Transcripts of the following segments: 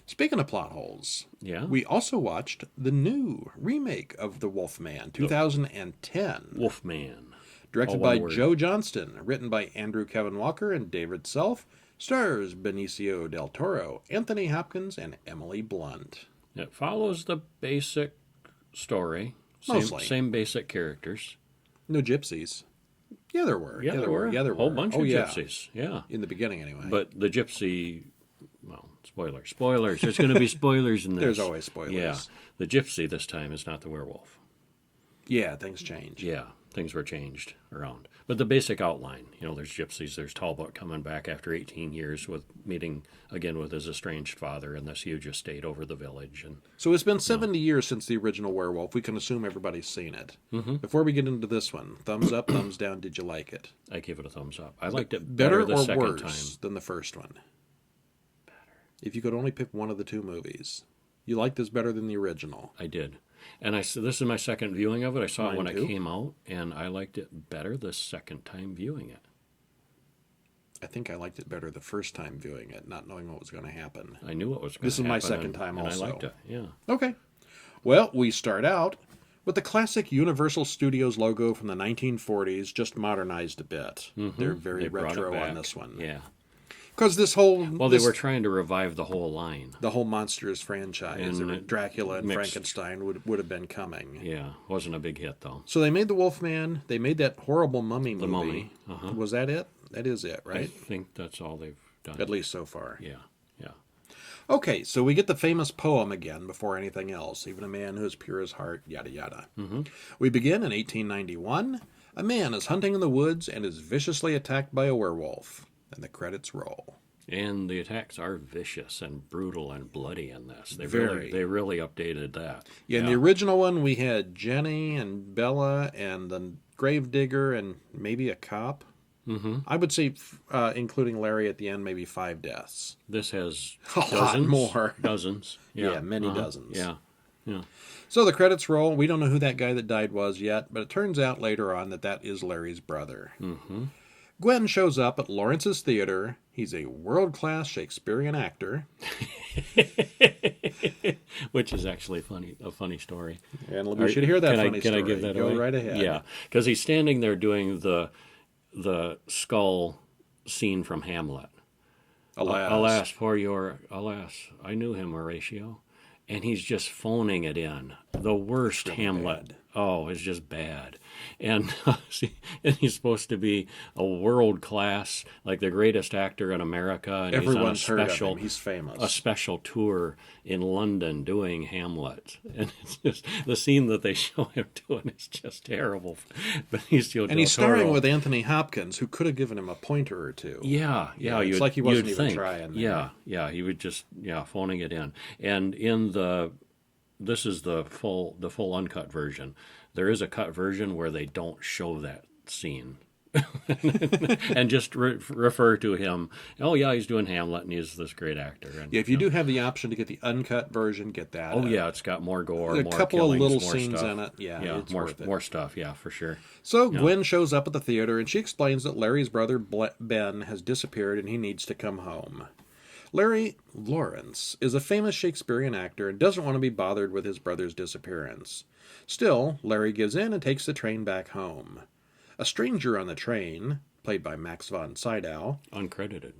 Speaking of plot holes, Yeah. we also watched the new remake of The Wolfman, 2010. Wolfman. All Directed one by word. Joe Johnston, written by Andrew Kevin Walker and David Self, stars Benicio del Toro, Anthony Hopkins, and Emily Blunt. It follows the basic story. Mostly. Same basic characters. No gypsies. Yeah, there were. Yeah, there were. Yeah, there A whole were. bunch Oh, of yeah. gypsies. Yeah. In the beginning, anyway. But the gypsy, well, spoilers. Spoilers. There's going to be spoilers in this. There's always spoilers. Yeah. The gypsy this time is not the werewolf. Yeah, things change. Yeah. Things were changed around. But the basic outline, there's gypsies. There's Talbot coming back after 18 years with meeting again with his estranged father in this huge estate over the village. And So it's been 70 years since the original Werewolf. We can assume everybody's seen it. Mm-hmm. Before we get into this one, thumbs up, thumbs down, did you like it? I give it a thumbs up. I liked it Better the or second worse time. than the first one? Better. If you could only pick one of the two movies. You liked this better than the original. I did. And this is my second viewing of it. I saw it when Mine too. it came out, and I liked it better the second time viewing it. I think I liked it better the first time viewing it, not knowing what was going to happen. I knew what was going to This happen. is my second time and also. I liked it, yeah. Okay. Well, we start out with the classic Universal Studios logo from the 1940s, just modernized a bit. They're very They brought it retro back. on this one. Yeah. Because this whole... Well, they were trying to revive the whole line. The whole Monsters franchise, And Dracula and mixed. Frankenstein would have been coming. Yeah, wasn't a big hit, though. So they made the Wolfman. They made that horrible Mummy movie. The Mummy, uh-huh. Was that it? That is it, I right? think that's all they've done. At least so far. Yeah, yeah. Okay, so we get the famous poem again before anything else. Even a man who is pure as heart, yada yada. We begin in 1891. A man is hunting in the woods and is viciously attacked by a werewolf. And the credits roll. And the attacks are vicious and brutal and bloody in this. They Very. really updated that. Yeah, in the original one, we had Jenny and Bella and the gravedigger and maybe a cop. Mm-hmm. I would say, including Larry at the end, maybe 5 deaths. This has A lot dozens more. Dozens. Yeah, Yeah, many dozens. Yeah, yeah. So the credits roll. We don't know who that guy that died was yet, but it turns out later on that is Larry's brother. Mm-hmm. Gwen shows up at Lawrence's Theater. He's a world-class Shakespearean actor. Which is actually a funny story. And we should hear that funny can story. I give that Go away? right ahead. Yeah, because he's standing there doing the skull scene from Hamlet. Alas. Alas, I knew him, Horatio. And he's just phoning it in. The worst Hamlet. bad. Oh, it's just bad. And, and he's supposed to be a world-class, like the greatest actor in America. And Everyone's he's on heard of him. He's famous. a special tour in London doing Hamlet. And it's just, the scene that they show him doing is just terrible. Benicio And he's del Toro. starring with Anthony Hopkins, who could have given him a pointer or two. Yeah. It's like he wasn't even trying there. Yeah, he would just phoning it in. And this is the full uncut version. There is a cut version where they don't show that scene. And just refer to him. Oh yeah, he's doing Hamlet, and he's this great actor. And, Yeah, if you do have the option to get the uncut version, get that. Oh yeah, it's got more gore, a more couple killings, of little more scenes stuff. in it. Yeah, it's more worth it. more stuff. Yeah, for sure. So Gwen shows up at the theater, and she explains that Larry's brother Ben has disappeared, and he needs to come home. Larry Lawrence is a famous Shakespearean actor and doesn't want to be bothered with his brother's disappearance. Still, Larry gives in and takes the train back home. A stranger on the train, played by Max von Sydow. Uncredited.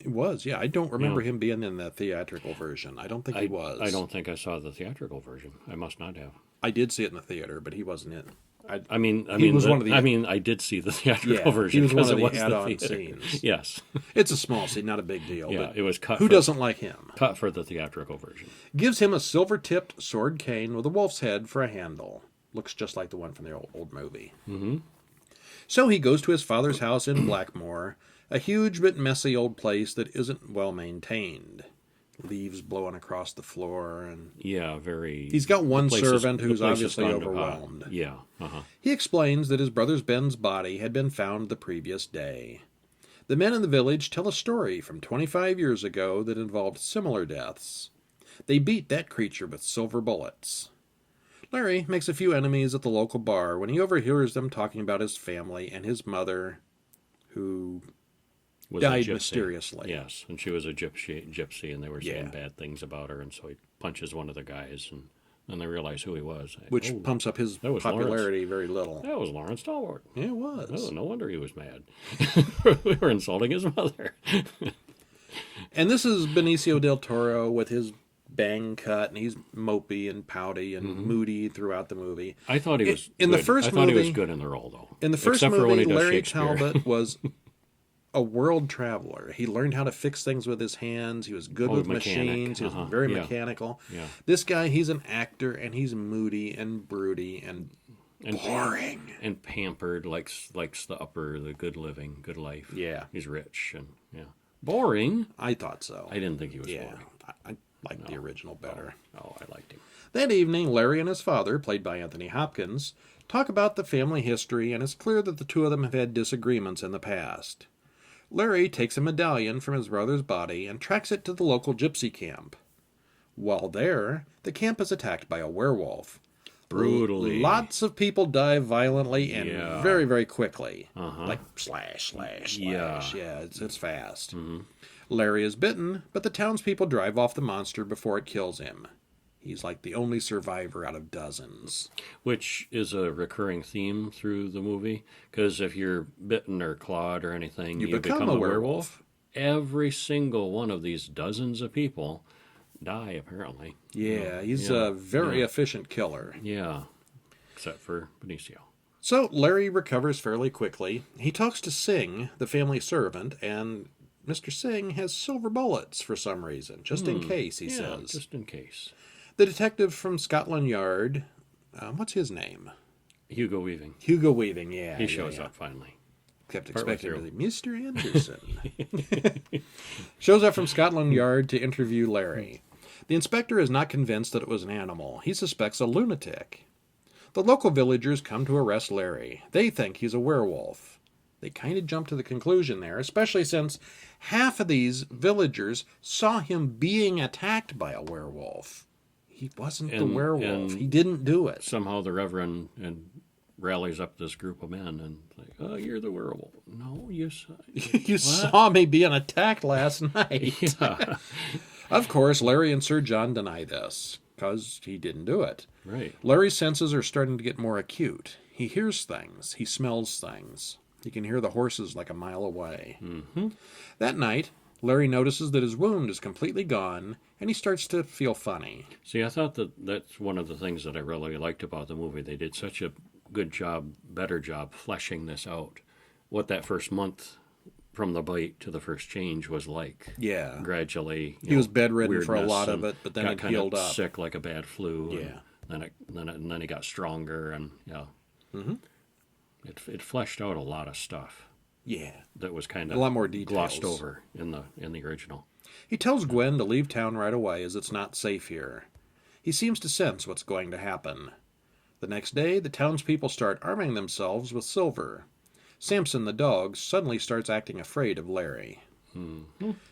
It was, yeah. I don't remember him being in the theatrical version. I don't think he was. I don't think I saw the theatrical version. I must not have. I did see it in the theater, but he wasn't in. He was one of the. I did see the theatrical version. He was one of because the it add-on theater. scenes. Yes. It's a small scene, not a big deal. Yeah, but it was cut. Who doesn't like him? Cut for the theatrical version. Gives him a silver-tipped sword cane with a wolf's head for a handle. Looks just like the one from the old movie. Mm-hmm. So he goes to his father's house in Blackmore, a huge but messy old place that isn't well maintained. Leaves blowing across the floor, and Yeah, very. he's got one servant the who's place has obviously gone to pot. overwhelmed. Yeah. Uh-huh. He explains that his brother's Ben's body had been found the previous day. The men in the village tell a story from 25 years ago that involved similar deaths. They beat that creature with silver bullets. Larry makes a few enemies at the local bar when he overhears them talking about his family and his mother, who was died a gypsy. mysteriously. Yes, and she was a gypsy, and they were saying Yeah. bad things about her, and so he punches one of the guys, and then they realize who he was. Which Oh, pumps up his that was popularity very little. that was Lawrence Talbot. Yeah, it was. Oh, no wonder he was mad. We were insulting his mother. And this is Benicio del Toro with his bang cut, and he's mopey and pouty and moody throughout the movie. I thought he was in good. the first I thought he movie- was good in the role, though. In the first Except for when movie, he does Larry Shakespeare. Talbot was a world traveler. He learned how to fix things with his hands. He was good with mechanic. machines. He was Uh-huh. very Yeah. mechanical. Yeah. This guy, he's an actor, and he's moody and broody and boring. And pampered, likes the good living, good life. Yeah. He's rich and boring. I thought so. I didn't think he was Yeah, boring. I liked the original better. Oh, I liked him. That evening, Larry and his father, played by Anthony Hopkins, talk about the family history, and it's clear that the two of them have had disagreements in the past. Larry takes a medallion from his brother's body and tracks it to the local gypsy camp. While there, the camp is attacked by a werewolf. Brutally. Lots of people die violently and Yeah. very, very quickly. Uh-huh. Like slash, slash, Yeah. slash. Yeah, it's fast. Larry is bitten, but the townspeople drive off the monster before it kills him. He's like the only survivor out of dozens. Which is a recurring theme through the movie. Because if you're bitten or clawed or anything, You you become a werewolf. Every single one of these dozens of people die, apparently. Yeah, he's Yeah. a very efficient killer. Yeah. Except for Benicio. So Larry recovers fairly quickly. He talks to Singh, the family servant, and Mr. Singh has silver bullets for some reason, just in case, he Yeah, says. just in case. The detective from Scotland Yard, what's his name? Hugo Weaving. Hugo Weaving, yeah. He shows yeah. up finally. Kept Partway expecting through. to be Mr. Anderson. Shows up from Scotland Yard to interview Larry. The inspector is not convinced that it was an animal. He suspects a lunatic. The local villagers come to arrest Larry. They think he's a werewolf. They kind of jump to the conclusion there, especially since half of these villagers saw him being attacked by a werewolf. He wasn't the And- werewolf. and- He didn't do it. Somehow the Reverend rallies up this group of men and like, oh, you're the werewolf. No, you saw. You saw me being attacked last night. Yeah, Of course, Larry and Sir John deny this, because he didn't do it. right. Larry's senses are starting to get more acute. He hears things. He smells things. He can hear the horses like a mile away. Mm-hmm. That night, Larry notices that his wound is completely gone, and he starts to feel funny. See, I thought that's one of the things that I really liked about the movie. They did such a good job, better job, fleshing this out. What that first month from the bite to the first change was like. Yeah. Gradually. He was bedridden for a weirdness lot of and it, but then got it kind of healed up. sick like a bad flu. Yeah. And then he got stronger, and it fleshed out a lot of stuff Yeah. that was kind A of lot more details. glossed over in the original. He tells Gwen to leave town right away as it's not safe here. He seems to sense what's going to happen. The next day, the townspeople start arming themselves with silver. Samson the dog suddenly starts acting afraid of Larry.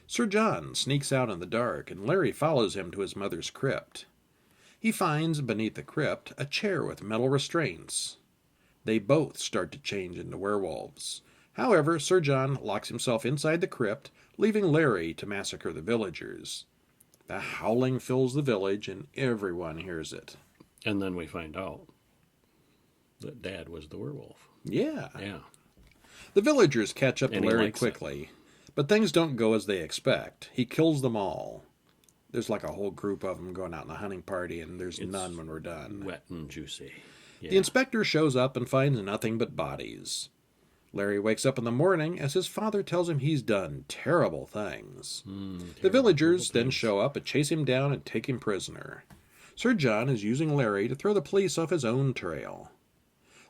Sir John sneaks out in the dark, and Larry follows him to his mother's crypt. He finds, beneath the crypt, a chair with metal restraints. They both start to change into werewolves. However, Sir John locks himself inside the crypt, leaving Larry to massacre the villagers. The howling fills the village, and everyone hears it. And then we find out that Dad was the werewolf. Yeah. Yeah. The villagers catch up to And he Larry likes it. quickly, but things don't go as they expect. He kills them all. There's like a whole group of them going out on a hunting party, and there's none when we're done. Wet and juicy. Yeah. The inspector shows up and finds nothing but bodies. Larry wakes up in the morning as his father tells him he's done terrible things. The villagers then show up and chase him down and take him prisoner. Sir John is using Larry to throw the police off his own trail.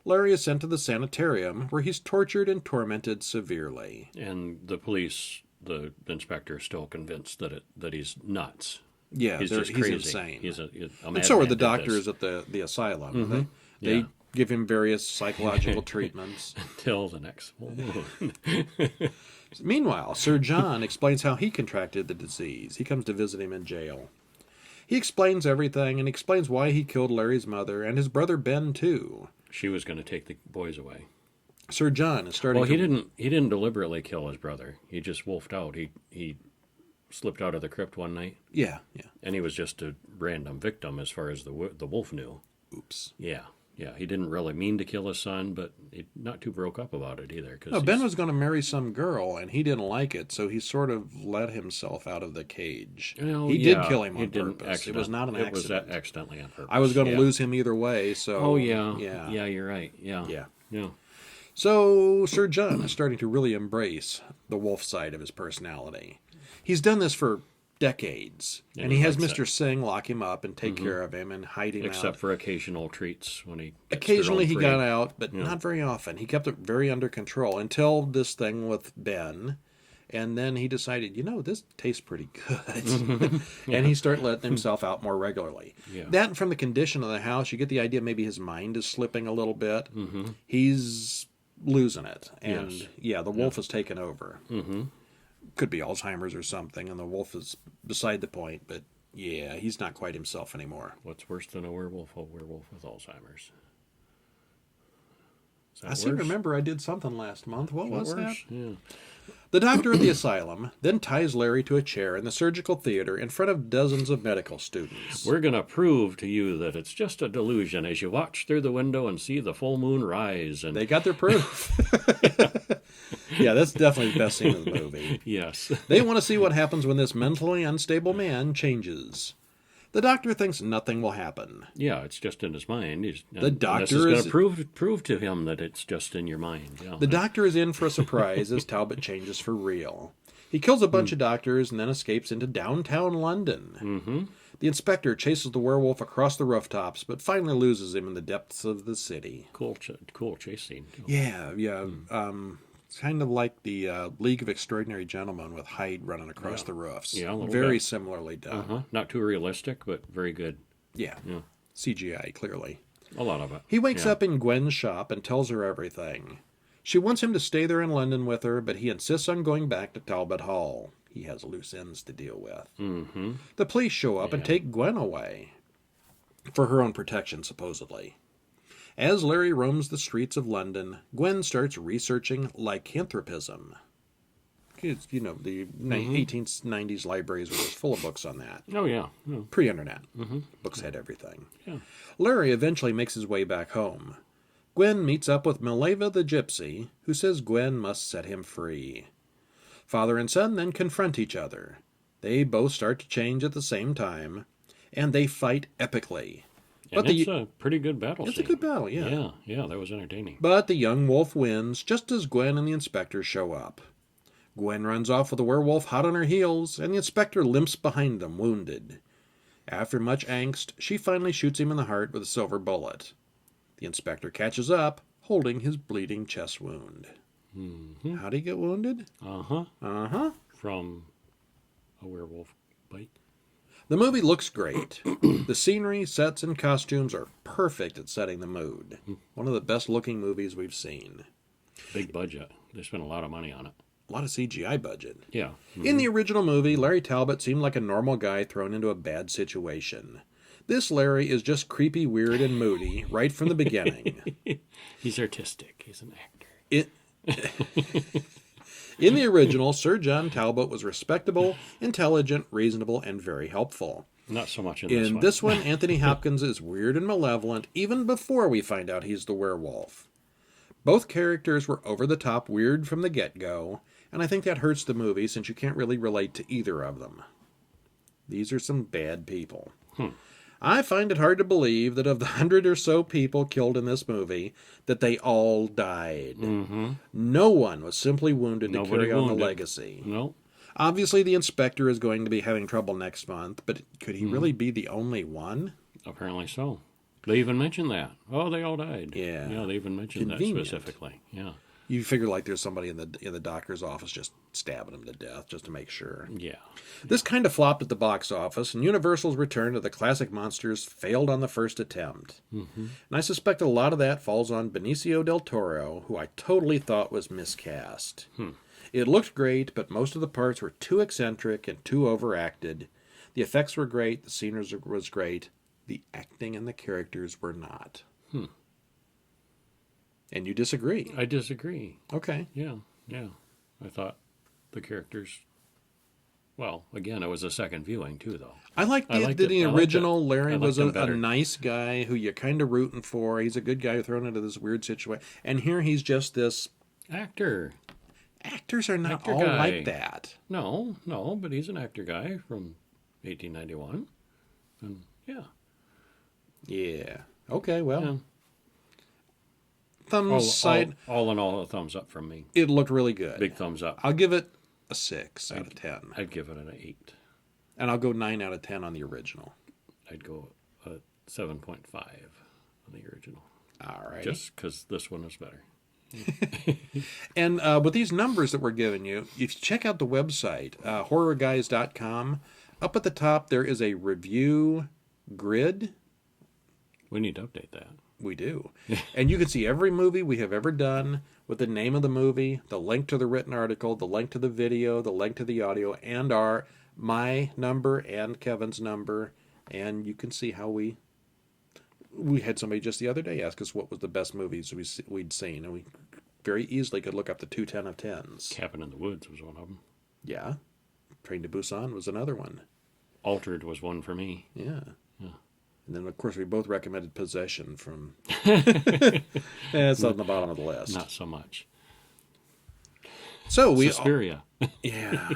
Larry is sent to the sanitarium, where he's tortured and tormented severely. And the police, the inspector, is still convinced that he's nuts. Yeah, He's he's just crazy. insane. He's a And so are the madman did doctors this. at the asylum. They Yeah. give him various psychological treatments. Till the next one. Meanwhile, Sir John explains how he contracted the disease. He comes to visit him in jail. He explains everything and explains why he killed Larry's mother and his brother Ben, too. She was going to take the boys away. Sir John is starting Well, to... he didn't deliberately kill his brother. He just wolfed out. He slipped out of the crypt one night, Yeah, yeah. and he was just a random victim as far as the wolf knew. Oops. Yeah, yeah. He didn't really mean to kill his son, but he not too broke up about it either. No, Ben was going to marry some girl, and he didn't like it, so he sort of let himself out of the cage. Well, He yeah, did kill him he on didn't purpose. It was not an It was accident. accidentally on purpose. I was going to Yeah. lose him either way, so... Oh yeah, Yeah. yeah. You're right. Yeah, Yeah. yeah. So Sir John is starting to really embrace the wolf side of his personality. He's done this for decades, and he has likes Mr. Singh lock him up and take care of him and hide him Except out. for occasional treats when he gets Occasionally he thrown got free. out, but not very often. He kept it very under control until this thing with Ben, and then he decided, this tastes pretty good. And he started letting himself out more regularly. Yeah. That and from the condition of the house, you get the idea maybe his mind is slipping a little bit. Mm-hmm. He's losing it. And Yes. the wolf has taken over. Mm-hmm. Could be Alzheimer's or something, and the wolf is beside the point, but yeah, he's not quite himself anymore. What's worse than a werewolf? A werewolf with Alzheimer's. Is that I seem to worse? remember I did something last month. What was that? Worse? Yeah. The doctor at the asylum then ties Larry to a chair in the surgical theater in front of dozens of medical students. We're going to prove to you that it's just a delusion as you watch through the window and see the full moon rise. And They got their proof. Yeah, that's definitely the best scene of the movie. yes, They want to see what happens when this mentally unstable man changes. The doctor thinks nothing will happen. yeah, it's just in his mind. The doctor this is going is- to prove to him that it's just in your mind. Yeah. The doctor is in for a surprise as Talbot changes for real. He kills a bunch of doctors and then escapes into downtown London. Mm-hmm. The inspector chases the werewolf across the rooftops, but finally loses him in the depths of the city. cool chase scene. Too. Yeah. It's kind of like the League of Extraordinary Gentlemen with Hyde running across the roofs. Yeah, a little very bit. similarly done. Uh-huh. Not too realistic, but very good. Yeah. CGI, clearly. A lot of it. He wakes Yeah. up in Gwen's shop and tells her everything. She wants him to stay there in London with her, but he insists on going back to Talbot Hall. He has loose ends to deal with. Mm-hmm. The police show up and take Gwen away. For her own protection, supposedly. As Larry roams the streets of London, Gwen starts researching lycanthropism. It's, the 1890s libraries were just full of books on that. Oh yeah. Yeah. Pre-internet. Books had everything. Yeah. Larry eventually makes his way back home. Gwen meets up with Mileva the gypsy, who says Gwen must set him free. Father and son then confront each other. They both start to change at the same time, and they fight epically. And it's a pretty good battle It's scene. a good battle, yeah. Yeah, yeah, that was entertaining. But the young wolf wins just as Gwen and the inspector show up. Gwen runs off with the werewolf hot on her heels, and the inspector limps behind them, wounded. After much angst, she finally shoots him in the heart with a silver bullet. The inspector catches up, holding his bleeding chest wound. Mm-hmm. How'd he get wounded? Uh-huh. Uh-huh. From a werewolf bite. The movie looks great. The scenery, sets, and costumes are perfect at setting the mood. One of the best-looking movies we've seen. Big budget. They spent a lot of money on it. A lot of CGI budget. Yeah. In the original movie, Larry Talbot seemed like a normal guy thrown into a bad situation. This Larry is just creepy, weird, and moody right from the beginning. He's artistic. He's an actor. In the original, Sir John Talbot was respectable, intelligent, reasonable, and very helpful. Not so much in this In one. this one, Anthony Hopkins is weird and malevolent even before we find out he's the werewolf. Both characters were over-the-top weird from the get-go, and I think that hurts the movie since you can't really relate to either of them. These are some bad people. I find it hard to believe that of the 100 or so people killed in this movie, that they all died. Mm-hmm. No one was simply wounded to Nobody carry on the wounded. legacy. No. Obviously, the inspector is going to be having trouble next month, but could he really be the only one? Apparently so. They even mentioned that. Oh, they all died. Yeah. Yeah, they even mentioned Convenient. that specifically. Yeah. You figure like there's somebody in the doctor's office just stabbing him to death just to make sure. Yeah. This kind of flopped at the box office, and Universal's return to the classic monsters failed on the first attempt. Mm-hmm. And I suspect a lot of that falls on Benicio del Toro, who I totally thought was miscast. It looked great, but most of the parts were too eccentric and too overacted. The effects were great, the scenery was great, the acting and the characters were not. And you disagree. I disagree. Okay. Yeah, yeah. I thought the characters. Well, again, it was a second viewing too, though. I like I liked the it. I liked original. it. Larry I was liked him a better. nice guy who you're kind of rooting for. He's a good guy thrown into this weird situation. And here he's just this. Actor. Actors are not Actor all guy. like that. No, but he's an actor guy from 1891. And yeah. Yeah. Okay, well. Yeah. Thumbs side. All in all, a thumbs up from me. It looked really good. Big thumbs up. I'll give it a 6 out of 10. I'd give it an 8. And I'll go 9 out of 10 on the original. I'd go a 7.5 on the original. All right. Just because this one is better. And with these numbers that we're giving you, if you check out the website, horrorguys.com, up at the top there is a review grid. We need to update that. We do. And you can see every movie we have ever done with the name of the movie, the link to the written article, the link to the video, the link to the audio, and my number and Kevin's number. And you can see how we had somebody just the other day ask us what was the best movies we'd seen. And we very easily could look up the 2 10 of 10s. Cabin in the Woods was one of them. Yeah. Train to Busan was another one. Altered was one for me. Yeah. Yeah. And then, of course, we both recommended Possession from... It's on the bottom of the list. Not so much. So we... Suspiria. Yeah.